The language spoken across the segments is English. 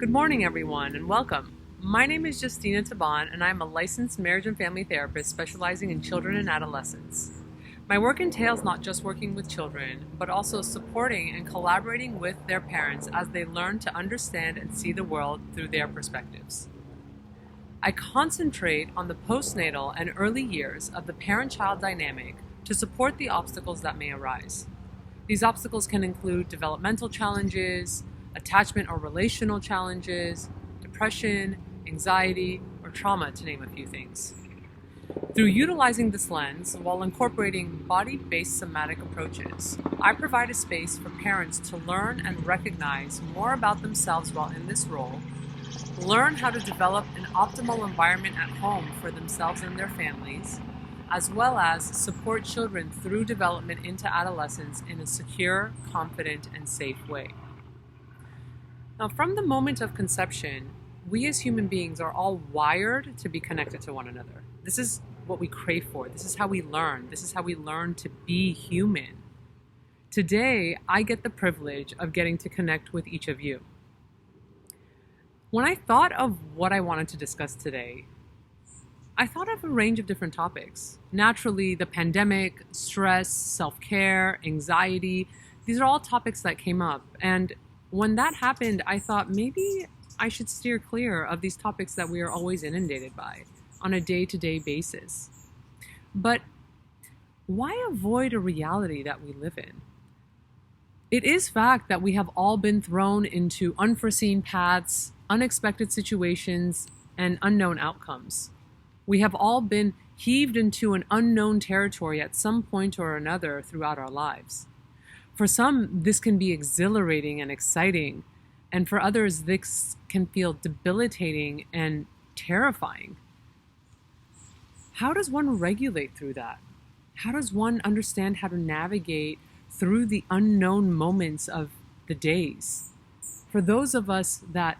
Good morning, everyone, and welcome. My name is Justina Taban, and I'm a licensed marriage and family therapist specializing in children and adolescents. My work entails not just working with children, but also supporting and collaborating with their parents as they learn to understand and see the world through their perspectives. I concentrate on the postnatal and early years of the parent-child dynamic to support the obstacles that may arise. These obstacles can include developmental challenges, attachment or relational challenges, depression, anxiety, or trauma, to name a few things. Through utilizing this lens while incorporating body-based somatic approaches, I provide a space for parents to learn and recognize more about themselves while in this role, learn how to develop an optimal environment at home for themselves and their families, as well as support children through development into adolescence in a secure, confident, and safe way. Now, from the moment of conception, we as human beings are all wired to be connected to one another. This is what we crave for. This is how we learn. This is how we learn to be human. Today, I get the privilege of getting to connect with each of you. When I thought of what I wanted to discuss today, I thought of a range of different topics. Naturally, the pandemic, stress, self-care, anxiety, these are all topics that came up. And when that happened, I thought maybe I should steer clear of these topics that we are always inundated by on a day-to-day basis. But why avoid a reality that we live in? It is fact that we have all been thrown into unforeseen paths, unexpected situations, and unknown outcomes. We have all been heaved into an unknown territory at some point or another throughout our lives. For some, this can be exhilarating and exciting, and for others, this can feel debilitating and terrifying. How does one regulate through that? How does one understand how to navigate through the unknown moments of the days? For those of us that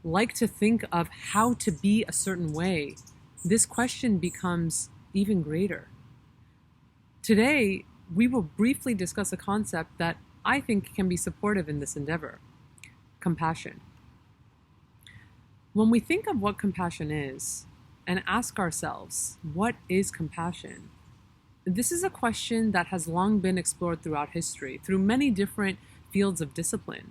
like to think of how to be a certain way, this question becomes even greater. Today, we will briefly discuss a concept that I think can be supportive in this endeavor: compassion. When we think of what compassion is and ask ourselves, what is compassion? This is a question that has long been explored throughout history through many different fields of discipline.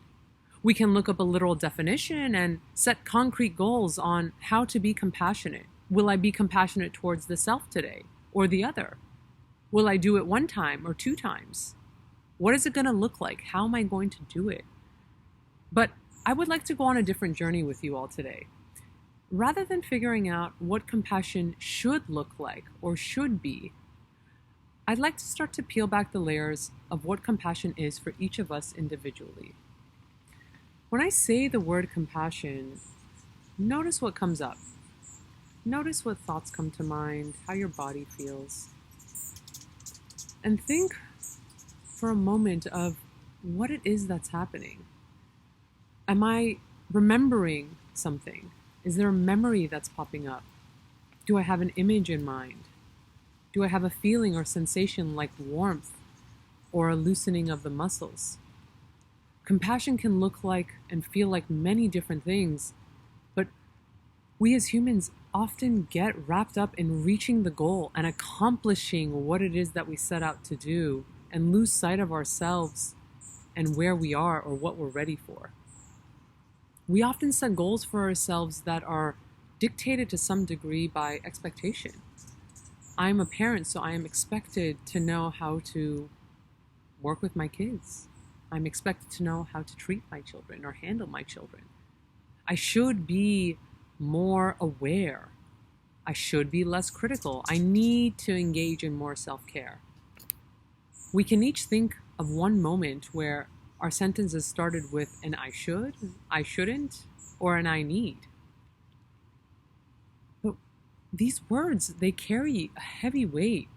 We can look up a literal definition and set concrete goals on how to be compassionate. Will I be compassionate towards the self today or the other? Will I do it one time or two times? What is it going to look like? How am I going to do it? But I would like to go on a different journey with you all today. Rather than figuring out what compassion should look like or should be, I'd like to start to peel back the layers of what compassion is for each of us individually. When I say the word compassion, notice what comes up. Notice what thoughts come to mind, how your body feels. And think for a moment of what it is that's happening. Am I remembering something? Is there a memory that's popping up? Do I have an image in mind? Do I have a feeling or sensation like warmth or a loosening of the muscles? Compassion can look like and feel like many different things, but we as humans often get wrapped up in reaching the goal and accomplishing what it is that we set out to do and lose sight of ourselves and where we are or what we're ready for. We often set goals for ourselves that are dictated to some degree by expectation. I'm a parent, so I am expected to know how to work with my kids. I'm expected to know how to treat my children or handle my children. I should be more aware. I should be less critical. I need to engage in more self-care. We can each think of one moment where our sentences started with an I should, I shouldn't, or an I need. But these words, they carry a heavy weight.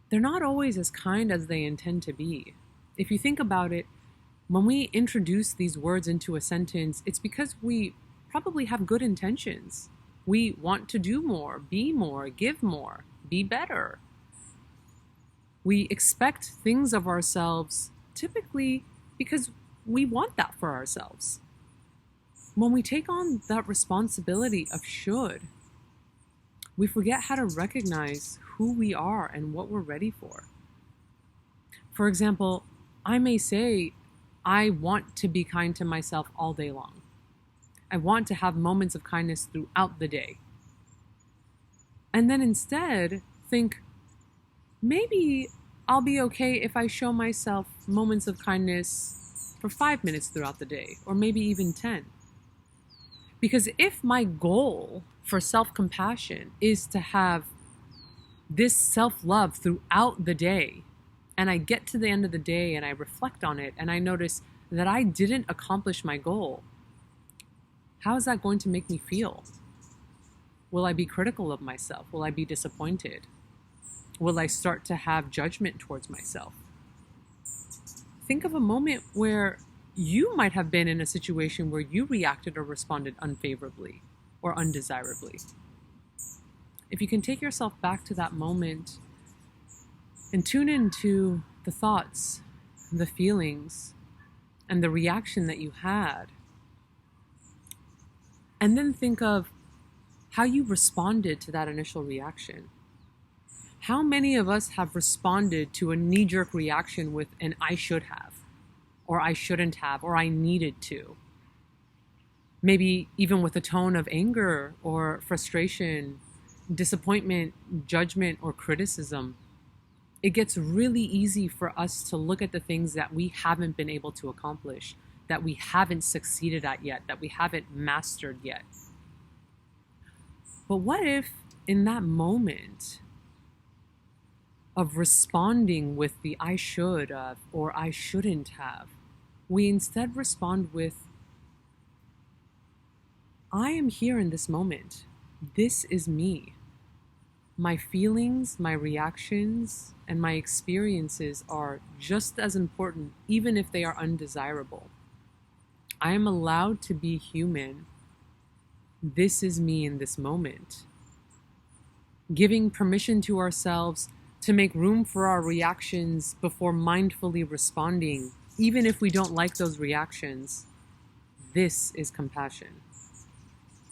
They're not always as kind as they intend to be. If you think about it, when we introduce these words into a sentence, it's because we probably have good intentions. We want to do more, be more, give more, be better. We expect things of ourselves typically because we want that for ourselves. When we take on that responsibility of should, we forget how to recognize who we are and what we're ready for. For example, I may say, I want to be kind to myself all day long. I want to have moments of kindness throughout the day. And then instead think, maybe I'll be okay if I show myself moments of kindness for 5 minutes throughout the day, or maybe even 10. Because if my goal for self-compassion is to have this self-love throughout the day, and I get to the end of the day and I reflect on it and I notice that I didn't accomplish my goal, how is that going to make me feel? Will I be critical of myself? Will I be disappointed? Will I start to have judgment towards myself? Think of a moment where you might have been in a situation where you reacted or responded unfavorably or undesirably. If you can take yourself back to that moment and tune into the thoughts, the feelings, and the reaction that you had, and then think of how you responded to that initial reaction. How many of us have responded to a knee-jerk reaction with an I should have, or I shouldn't have, or I needed to? Maybe even with a tone of anger or frustration, disappointment, judgment, or criticism. It gets really easy for us to look at the things that we haven't been able to accomplish, that we haven't succeeded at yet, that we haven't mastered yet. But what if in that moment of responding with the I should have or I shouldn't have, we instead respond with, I am here in this moment. This is me. My feelings, my reactions, and my experiences are just as important, even if they are undesirable. I am allowed to be human. This is me in this moment. Giving permission to ourselves to make room for our reactions before mindfully responding, even if we don't like those reactions. This is compassion.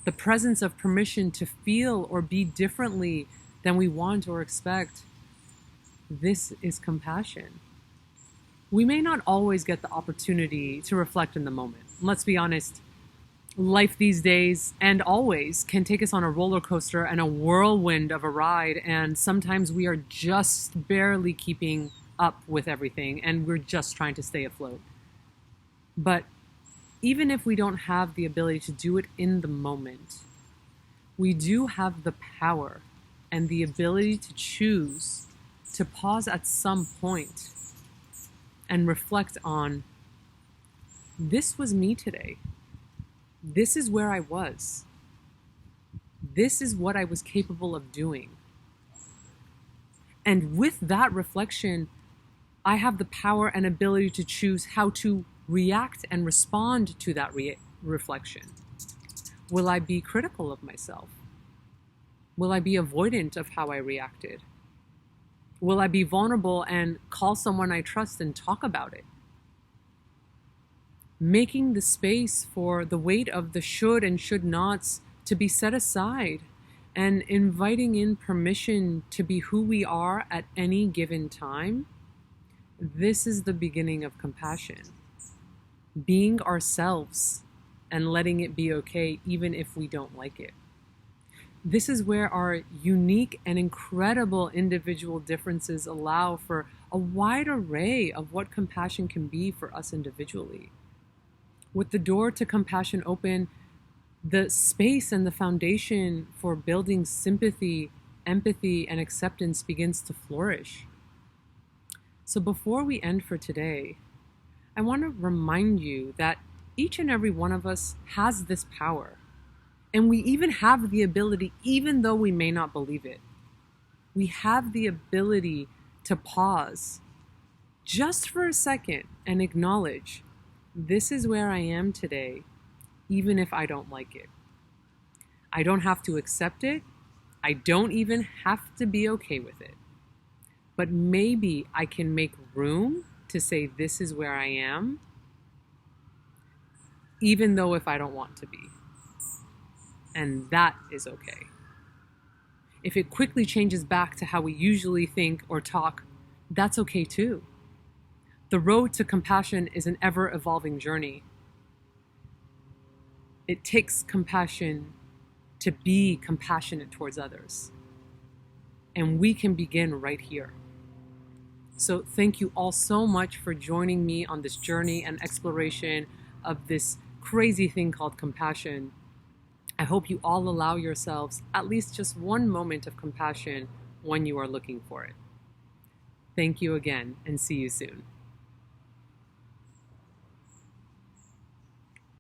The presence of permission to feel or be differently than we want or expect. This is compassion. We may not always get the opportunity to reflect in the moment. Let's be honest, life these days and always can take us on a roller coaster and a whirlwind of a ride, and sometimes we are just barely keeping up with everything and we're just trying to stay afloat. But even if we don't have the ability to do it in the moment, we do have the power and the ability to choose to pause at some point and reflect on, this was me today. This is where I was. This is what I was capable of doing. And with that reflection, I have the power and ability to choose how to react and respond to that reflection. Will I be critical of myself? Will I be avoidant of how I reacted? Will I be vulnerable and call someone I trust and talk about it? Making the space for the weight of the should and should nots to be set aside and inviting in permission to be who we are at any given time. This is the beginning of compassion. Being ourselves and letting it be okay even if we don't like it. This is where our unique and incredible individual differences allow for a wide array of what compassion can be for us individually. With the door to compassion open, the space and the foundation for building sympathy, empathy, and acceptance begins to flourish. So before we end for today, I want to remind you that each and every one of us has this power. And we even have the ability, even though we may not believe it, we have the ability to pause just for a second and acknowledge, this is where I am today, even if I don't like it. I don't have to accept it. I don't even have to be okay with it. But maybe I can make room to say, this is where I am. even though if I don't want to be. And that is okay. If it quickly changes back to how we usually think or talk, that's okay too. The road to compassion is an ever-evolving journey. It takes compassion to be compassionate towards others. And we can begin right here. So thank you all so much for joining me on this journey and exploration of this crazy thing called compassion. I hope you all allow yourselves at least just one moment of compassion when you are looking for it. Thank you again, and see you soon.